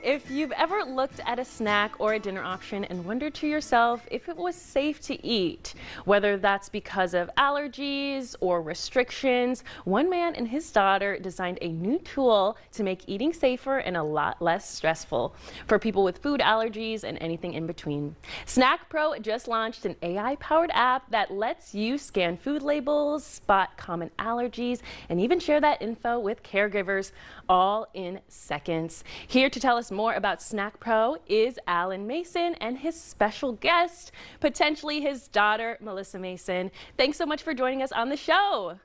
If you've ever looked at a snack or a dinner option and wondered to yourself if it was safe to eat, whether that's because of allergies or restrictions, one man and his daughter designed a new tool to make eating safer and a lot less stressful for people with food allergies and anything in between. SnackPro just launched an AI-powered app that lets you scan food labels, spot common allergies, and even share that info with caregivers all in seconds. Here to tell us more about SnackPro is Allon Mason and his special guest, potentially his daughter, Melissa Mason. Thanks so much for joining us on the show.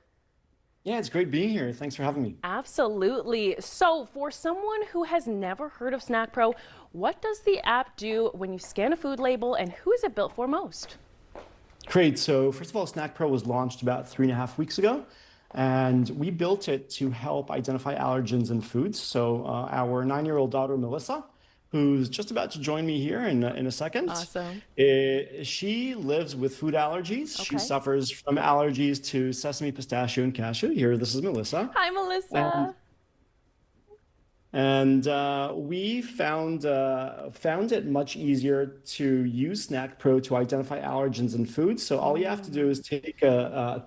Yeah, it's great being here. Thanks for having me. Absolutely. So for someone who has never heard of SnackPro, what does the app do when you scan a food label and who is it built for most? Great. So first of all, SnackPro was launched about 3.5 weeks ago, and we built it to help identify allergens in foods. So our 9-year-old daughter, Melissa, who's just about to join me here in a second. Awesome. She lives with food allergies. Okay. She suffers from allergies to sesame, pistachio, and cashew. Here, this is Melissa. Hi, Melissa. And we found it much easier to use SnackPro to identify allergens in foods. So all you have to do is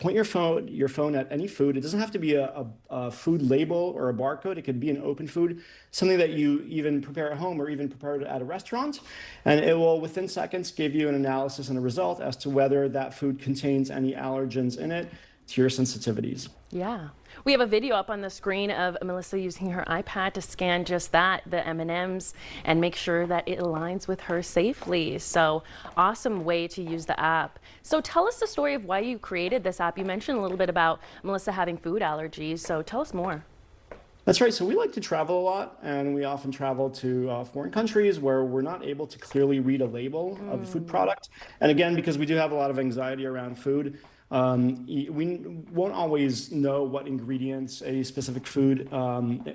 point your phone at any food. It doesn't have to be a food label or a barcode. It could be an open food, something that you even prepare at home or even prepare at a restaurant. And it will, within seconds, give you an analysis and a result as to whether that food contains any allergens in it to your sensitivities. Yeah. We have a video up on the screen of Melissa using her iPad to scan just that, the M&Ms, and make sure that it aligns with her safely. So awesome way to use the app. So tell us the story of why you created this app. You mentioned a little bit about Melissa having food allergies, so tell us more. That's right. So we like to travel a lot, and we often travel to foreign countries where we're not able to clearly read a label of the food product. And again, because we do have a lot of anxiety around food, we won't always know what ingredients a specific food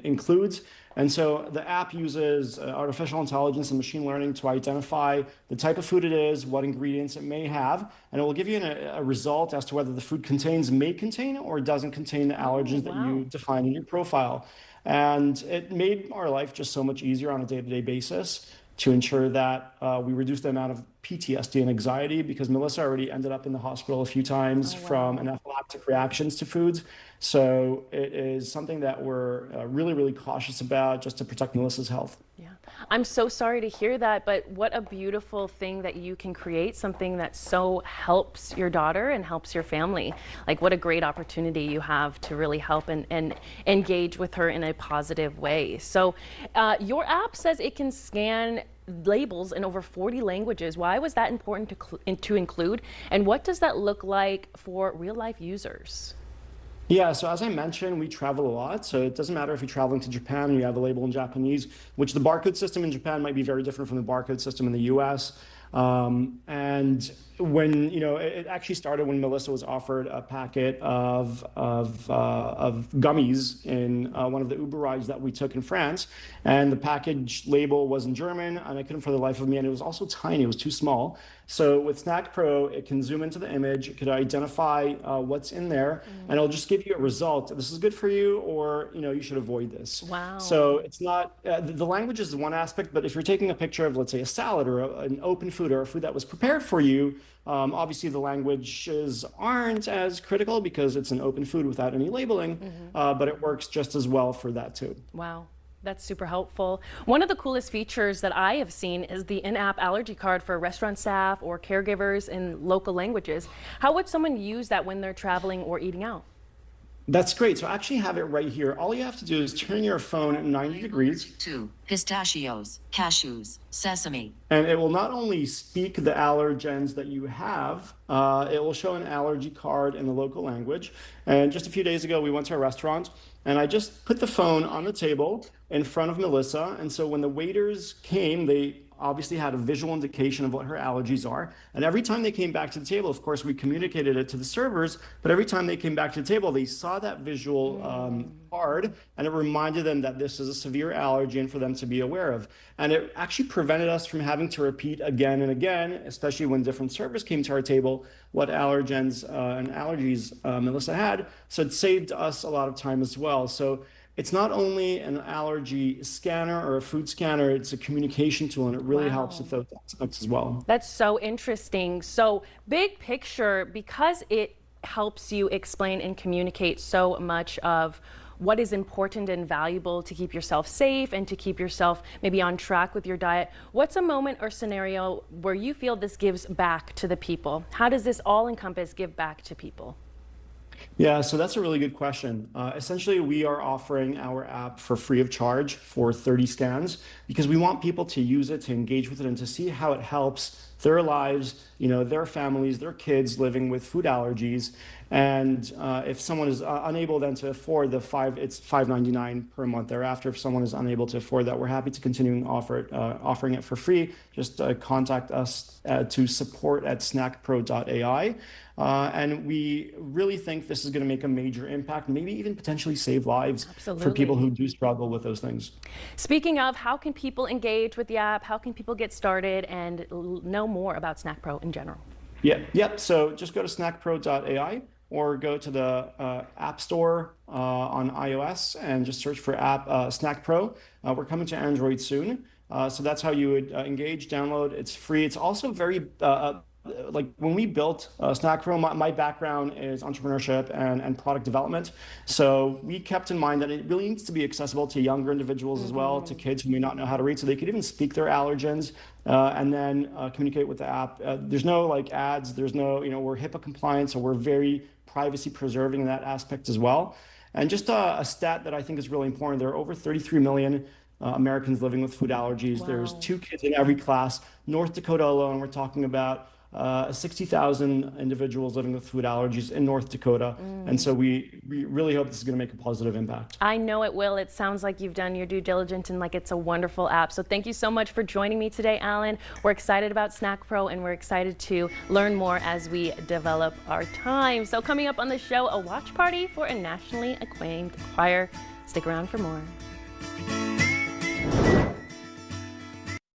includes. And so the app uses artificial intelligence and machine learning to identify the type of food it is, what ingredients it may have, and it will give you a result as to whether the food may contain or doesn't contain the allergens that you define in your profile. And it made our life just so much easier on a day-to-day basis to ensure that we reduce the amount of PTSD and anxiety, because Melissa already ended up in the hospital a few times from anaphylactic reactions to foods. So it is something that we're really, really cautious about just to protect Melissa's health. Yeah, I'm so sorry to hear that, but what a beautiful thing that you can create something that so helps your daughter and helps your family. Like, what a great opportunity you have to really help and engage with her in a positive way. So your app says it can scan labels in over 40 languages. Why was that important to include? And what does that look like for real life users? Yeah, so as I mentioned, we travel a lot. So it doesn't matter if you're traveling to Japan and you have a label in Japanese, which the barcode system in Japan might be very different from the barcode system in the US. And when, it actually started when Melissa was offered a packet of gummies in one of the Uber rides that we took in France. And the package label was in German, and I couldn't for the life of me. And it was also tiny, it was too small. So with SnackPro, it can zoom into the image, it could identify what's in there, and it'll just give you a result. This is good for you, or you should avoid this. Wow. So it's not, the language is one aspect, but if you're taking a picture of, let's say, a salad or an open food or a food that was prepared for you, obviously the languages aren't as critical because it's an open food without any labeling, but it works just as well for that too. Wow. That's super helpful. One of the coolest features that I have seen is the in-app allergy card for restaurant staff or caregivers in local languages. How would someone use that when they're traveling or eating out? That's great. So I actually have it right here. All you have to do is turn your phone 90 degrees. To pistachios, cashews, sesame. And it will not only speak the allergens that you have, it will show an allergy card in the local language. And just a few days ago, we went to a restaurant, and I just put the phone on the table in front of Melissa. And so when the waiters came, they obviously had a visual indication of what her allergies are. And every time they came back to the table, of course, we communicated it to the servers, but every time they came back to the table, they saw that visual card, and it reminded them that this is a severe allergy and for them to be aware of. And it actually prevented us from having to repeat again and again, especially when different servers came to our table, what allergens and allergies Melissa had. So it saved us a lot of time as well. So it's not only an allergy scanner or a food scanner, it's a communication tool, and it really helps with those aspects as well. That's so interesting. So big picture, because it helps you explain and communicate so much of what is important and valuable to keep yourself safe and to keep yourself maybe on track with your diet. What's a moment or scenario where you feel this gives back to the people? How does this all encompass give back to people? Yeah, so that's a really good question. Essentially, we are offering our app for free of charge for 30 scans because we want people to use it, to engage with it, and to see how it helps their lives, their families, their kids living with food allergies. And if someone is unable then to afford it's $5.99 per month thereafter. If someone is unable to afford that, we're happy to continue offering it for free. Just contact us to support@SnackPro.ai. And we really think this is going to make a major impact, maybe even potentially save lives for people who do struggle with those things. Speaking of, how can people engage with the app? How can people get started and know more about SnackPro in general? Yeah. So just go to SnackPro.ai or go to the App Store on iOS and just search for app SnackPro. We're coming to Android soon. So that's how you would engage, download. It's free. It's also very like when we built SnackPro, my background is entrepreneurship and product development. So we kept in mind that it really needs to be accessible to younger individuals as well, to kids who may not know how to read, so they could even speak their allergens and then communicate with the app. There's no like ads, there's no, we're HIPAA compliant, so we're very privacy preserving in that aspect as well. And just a stat that I think is really important, there are over 33 million Americans living with food allergies. Wow. There's 2 kids in every class. North Dakota alone, we're talking about 60,000 individuals living with food allergies in North Dakota. And so we really hope this is going to make a positive impact. I know it will. It sounds like you've done your due diligence and like it's a wonderful app. So thank you so much for joining me today, Allon. We're excited about SnackPro and we're excited to learn more as we develop our time. So coming up on the show, a watch party for a nationally acclaimed choir. Stick around for more.